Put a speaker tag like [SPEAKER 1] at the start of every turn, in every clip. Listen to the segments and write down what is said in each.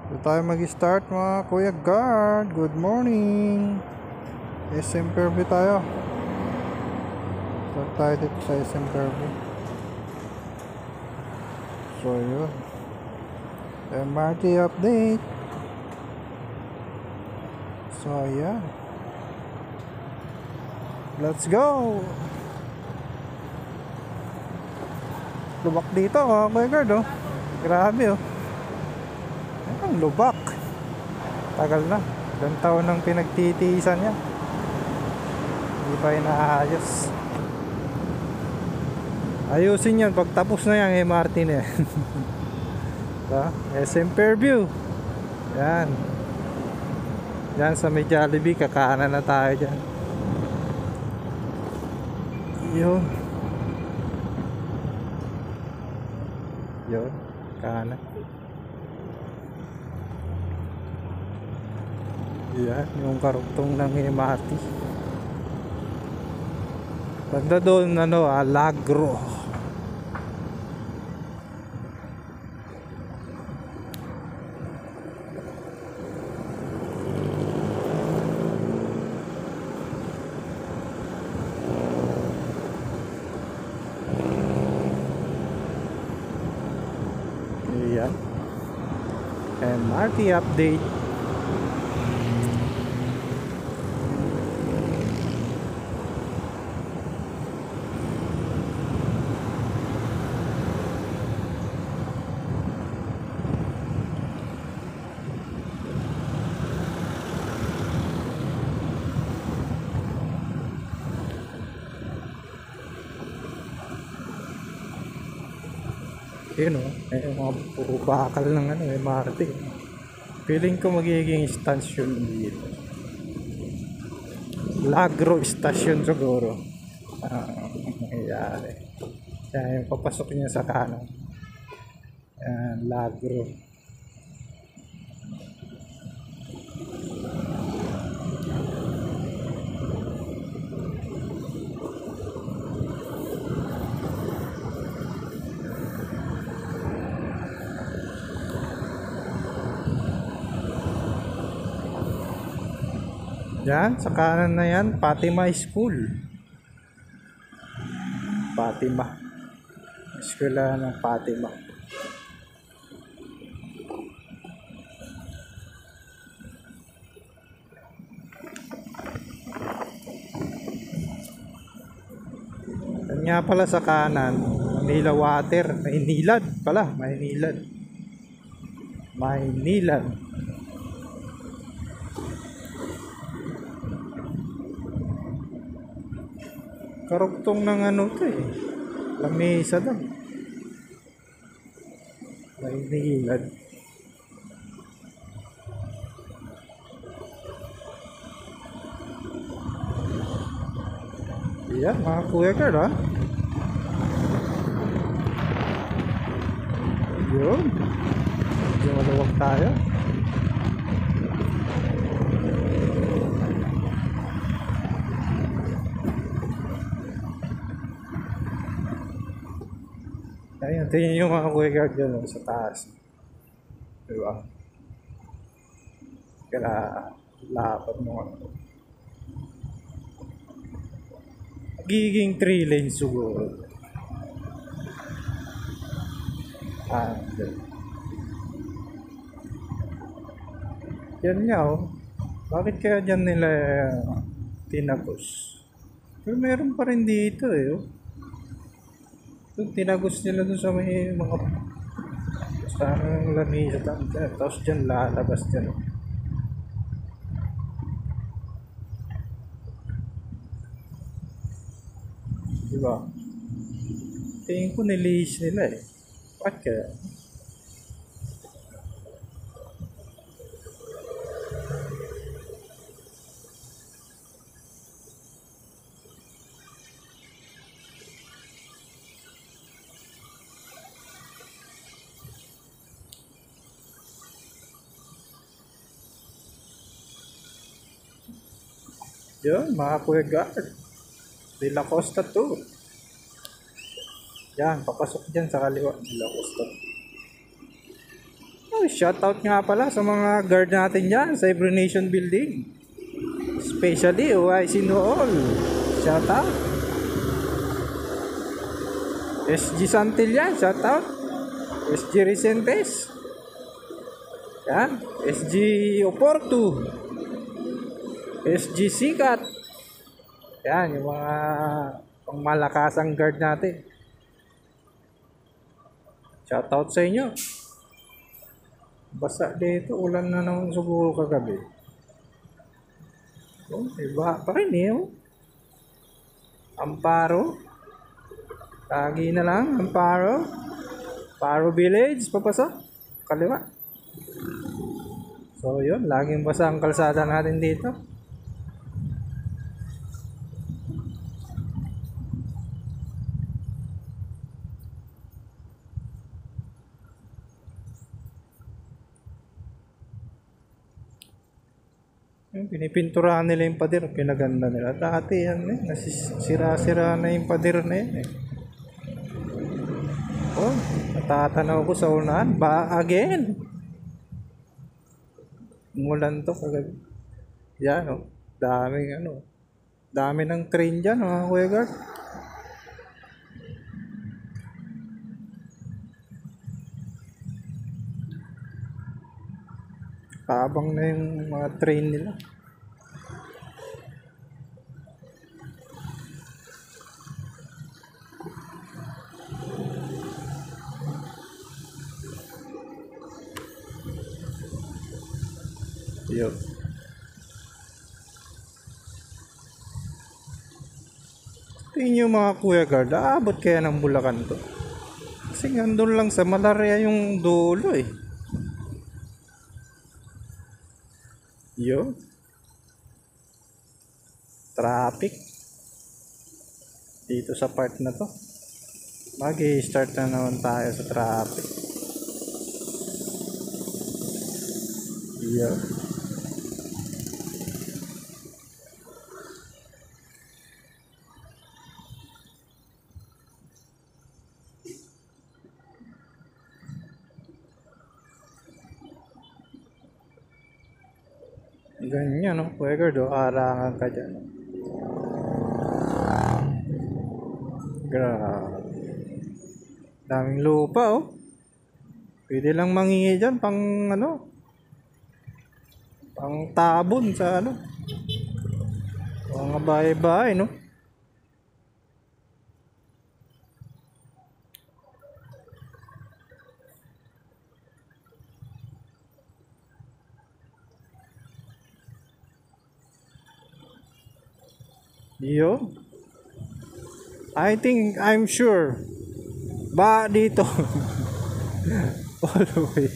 [SPEAKER 1] Dito tayo mag-start mga Kuya Guard. Good morning. SM Fairview tayo. Start tayo dito sa SM Fairview. So yun, MRT update. So yeah, let's go. Lubak dito mga Kuya Guard, oh. Grabe, oh. Ang lubak. Tagal na. Ilang taon nang pinagtitiisan niya. Hindi pa inaayos. Ayusin yan pag tapos na yung MRT na yan. SM Fairview. Yan. Yan sa may Jollibee. Kakanan na tayo dyan. Yun. Yun. Kanan. Yan, yung karugtong ng MRT. Banda doon, Alagro. Yan. MRT update. Yun, oh, mga puro bakal ng MRT. Feeling ko magiging station dito. Lagro station siguro. Nangyayari. Kaya yung papasok niya sa kanan. Yan, Lagro. Yan, sa kanan na yan, Fatima School. Fatima. Eskwela ng Fatima. Yan nga pala sa kanan, Manila Water. Maynilad pala, Maynilad. Maynilad. Karugtong ng to eh. Lamesa daw. Maynilad. Yan, mga Kuya Guard, ha. Yun. Medyo maluwag tayo. Ayan, tingin yung mga Kuya Guard dyan, sa taas. Diba? Kaya lapad mo. Giging 3 lanes siguro. Yan nga, oh. Bakit kaya dyan nila tinagos? Pero meron pa rin dito eh, oh. Yung tinagos nila dun sa may mga lamisa tapos dyan lalabas dyan. Diba? Tingin ko nilihis nila eh. Bakit kaya? Yun, mga Kuya Guard. De La Costa 2. Yan, papasok dyan sa kaliwa. De La Costa. shoutout nga pala sa mga guard natin dyan sa Every Nation Building. Especially OIC Nool. Shoutout. SG Santillan, shoutout. SG Recentes. Yan. SG Oporto. SG Sikat. Yan, yung mga pangmalakasang guard natin. Shoutout sa inyo. Basa dito, ulan na naman siguro kagabi. Oh, iba pa rin eh. Oh. Amparo. Lagi na lang, Amparo. Amparo Village, papasok. Kaliwa. So yun, laging basa ang kalsada natin dito. Pinipinturahan nila yung pader, pinaganda nila. Dati yan eh, nasisira-sira na yung pader na yan eh. Oh, natatanaw ko sa unahan, ba again? Umulan to kagabi. Yan oh, daming ano, dami ng train dyan mga Kuya Guard. Habang na yung mga train nila. Yo. Tingin nyo mga Kuya Guard, aabot kaya ng Bulacan to? Kasi nandun lang sa Malaria yung dulo eh. Yo. Traffic. Dito sa part na to. Mag-i-start na naman tayo sa traffic. Yo. Ganyan no, Kuya Guard, arangan ka dyan. Grabe. Daming lupa oh. Pwede lang mangingi dyan pang ano, pang tabon sa ano, mga bahay-bahay no. Yo. I'm sure. Ba dito. Always.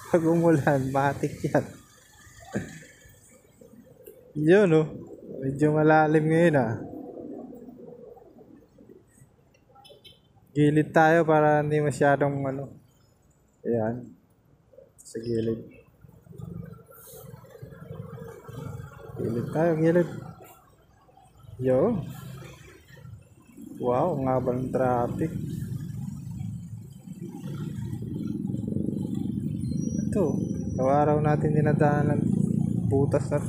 [SPEAKER 1] Pag umulan, matik yan. Yun no. Medyo malalim ngayon ah. Gilid tayo para hindi masyadong ano. Ayan. Sa gilid. Gilid tayo, gilid. Yo. Wow, ang haba ng traffic. Ito, araw natin dinadaanan butas na.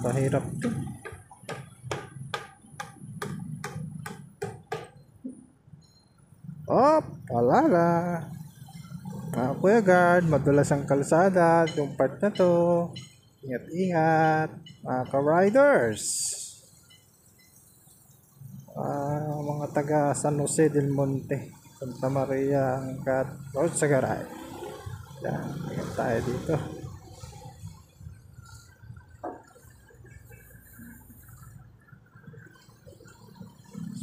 [SPEAKER 1] Pahirap to. Oh, palala. Mga Kuya Guard, madulas ang kalsada. Yung part na to. Ingat-ingat mga ka-riders, mga taga San Jose del Monte, Santa Maria, Angkat, Road Sagaray. Yan, ingat tayo dito.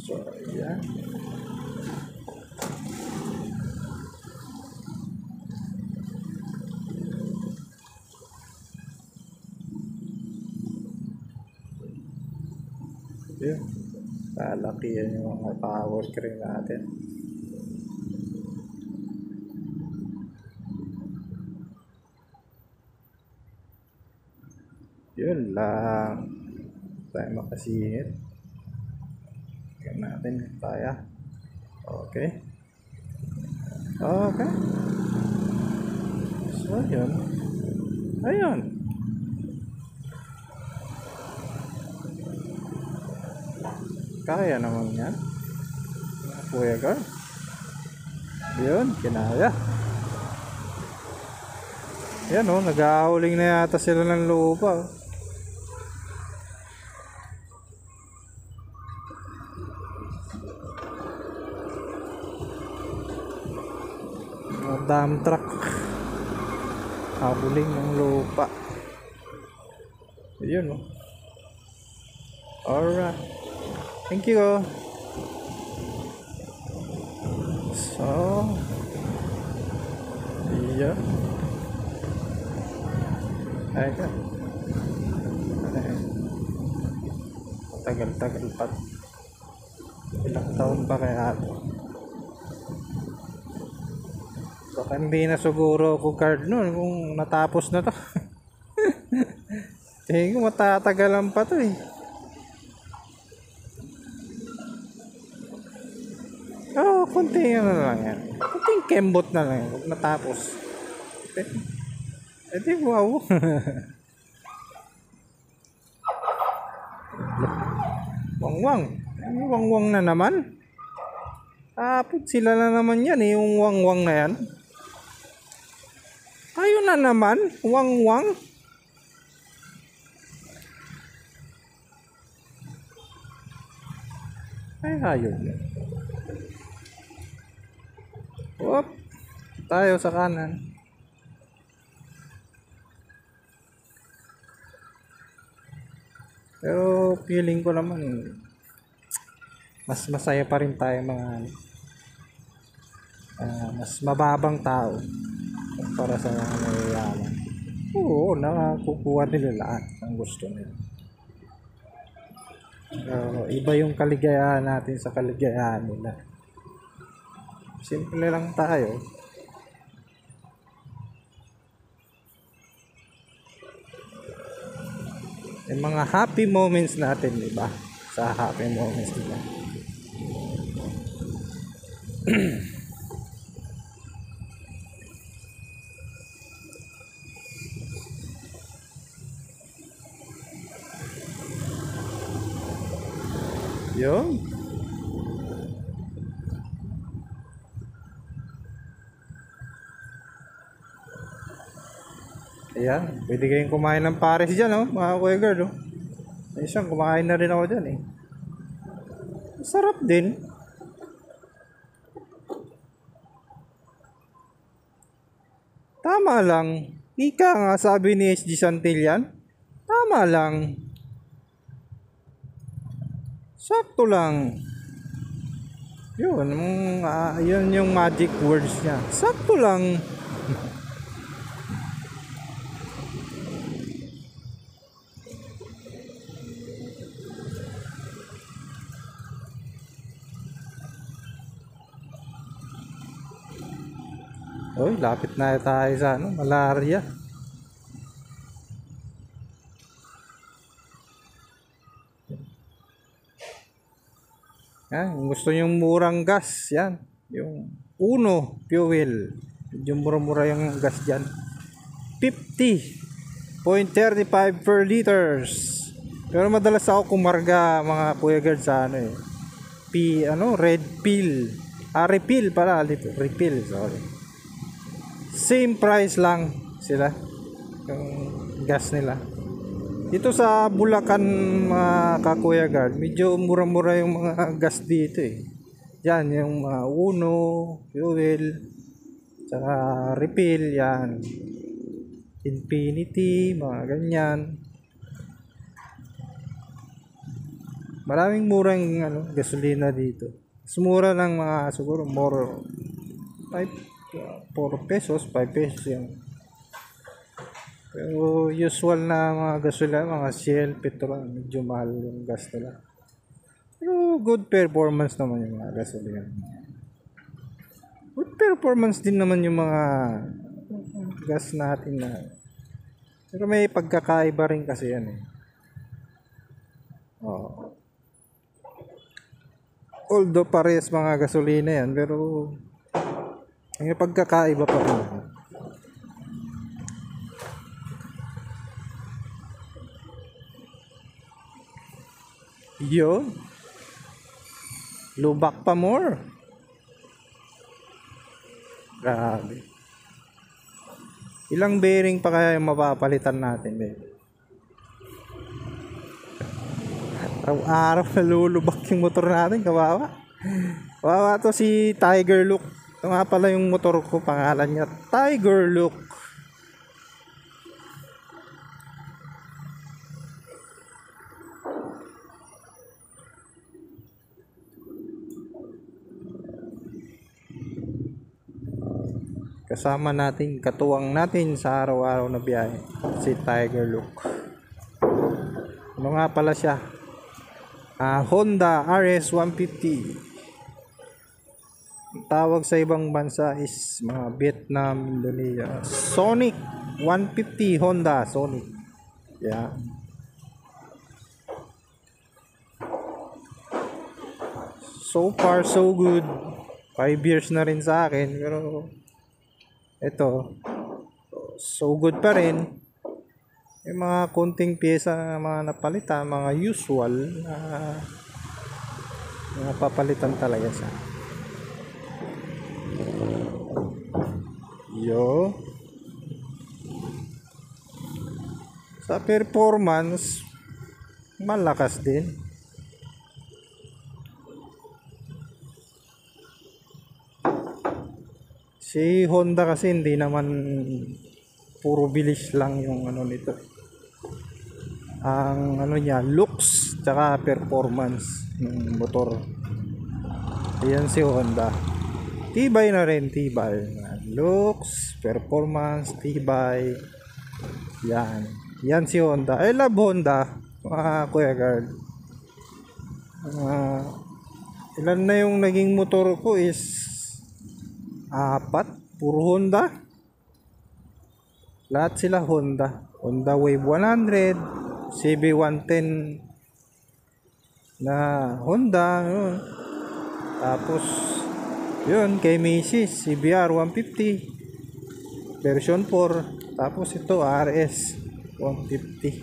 [SPEAKER 1] So, yan. Yun. Lalakihan yung mga power crane natin. Yun lang. Tayo makasingit. Tingnan natin kaya. Okay. Okay. So, yun. Ayun. Kaya naman yan. Kuya Gar. Yun, kinaya. Yan o, nag-aahuling na yata sila ng lupa. Dump truck. Ahuling ng lupa. Yun o. Alright. Thank you. So, yeah. Ayun. Tagal-tagal pa. Ilang taon pa kaya ito. Baka hindi na siguro ako card nun kung natapos na to. Tingin ko matatagalan pa to eh. Oh, kunti na lang yan. Kunting kembot na lang yan. Huwag natapos. Edi wow. Wangwang. Wangwang na naman. Tapos sila na naman yan eh. Yung wangwang na yan. Kayo na naman. Wangwang. Ay hayop yan. Whoop. Tayo sa kanan. Pero feeling ko naman mas masaya pa rin tayo mga mas mababang tao para sa mga mayayaman. Oo, nakukuha nila lahat ang gusto nila. Iba yung kaligayahan natin sa kaligayahan nila. Simple lang tayo. Yung mga happy moments natin, diba? Sa happy moments nila. Yun. Ayan, pwede kayong kumain ng pares dyan, oh, mga kuya girl, oh. Isang kumain na rin ako dyan, eh. Sarap din. Tama lang. Ika nga, sabi ni SG Santillan. Tama lang. Sakto lang. Yun, yun yung magic words niya. Sakto lang. Oy, lapit na tayo sa malaria. Yan, gusto yung murang gas, yan. Yung Uno fuel. Yung mura-mura yung gas diyan. 50.35 per liters. Pero madalas ako kumarga mga kuya guard sa red pill. Refill pala dito, refill, sorry. Same price lang sila yung gas nila. Dito sa Bulacan mga kakuya guard, medyo mura-mura yung mga gas dito eh. Yan yung Uno, fuel, saka refill, yan. Infinity, mga ganyan. Maraming murang gasolina dito. Sumura ng mga siguro more 4 pesos, 5 pesos yan. Pero usual na mga gasolina, mga Shell, petrol, medyo mahal yung gas nila. Pero good performance naman yung mga gasolina. Good performance din naman yung mga gas natin na. Pero may pagkakaiba rin kasi yan eh. Oh. Although parehas mga gasolina yan, pero May pagkakaiba pa rin. Yun. Lubak pa more. Grabe. Ilang bearing pa kaya yung mapapalitan natin, baby? Araw-araw nalulubak yung motor natin, kawawa. Kawawa to si Tiger Look. Ito nga pala yung motor ko, pangalan niya Tiger Look. Kasama natin, katuwang natin sa araw-araw na biyahe, si Tiger Look. Ano nga pala siya? Honda RS 150. Ang tawag sa ibang bansa is mga Vietnam, Indonesia. Sonic 150 Honda Sonic. Yeah. So far so good. 5 years na rin sa akin, pero ito so good pa rin. Yung mga konting pyesa na mga napalitan, mga usual mga papalitan talaga siya. Yo. Sa performance, malakas din. Si Honda kasi hindi naman puro bilis lang yung ano nito. Ang ano niya, looks tsaka performance ng motor. Ayan si Honda. Tibay na rin, tibay. Looks, performance, tibay. Yan. Yan si Honda. I love Honda, mga Kuya Guard. Ilan na yung naging motor ko is 4, puro Honda. Lahat sila Honda. Honda Wave 100, CB110 na Honda, yun. Tapos yun kay Macy's CBR 150 version 4. Tapos ito RS 150.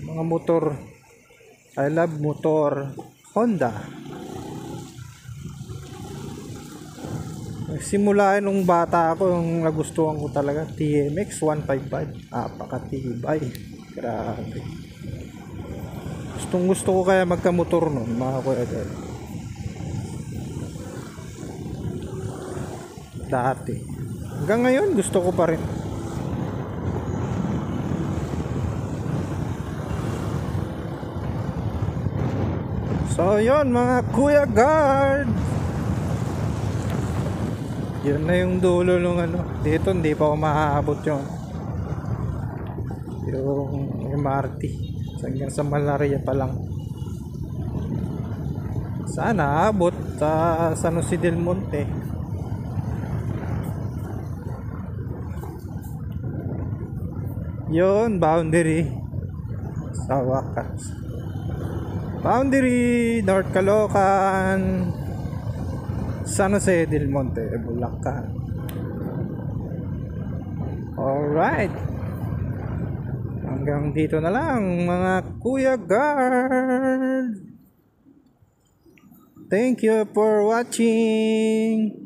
[SPEAKER 1] Mga motor, I love motor Honda. Simula nung bata ako, yung nagustuhan ko talaga TMX 155. Napakatibay. Grabe. Gustong gusto ko kaya magkamotor nun, mga kuya. Dati. Hanggang ngayon gusto ko pa rin. So yun mga Kuya Guard, yun na yung dulo ng ano. Dito hindi pa ako maaabot yung MRT. Hanggang sa Malaria pa lang. Sana abot sa San Jose del Monte. Yun, boundary. Sa wakas. Boundary, North Caloocan, San Jose del Monte, Bulacan. Alright. Hanggang dito na lang mga Kuya Guard. Thank you for watching.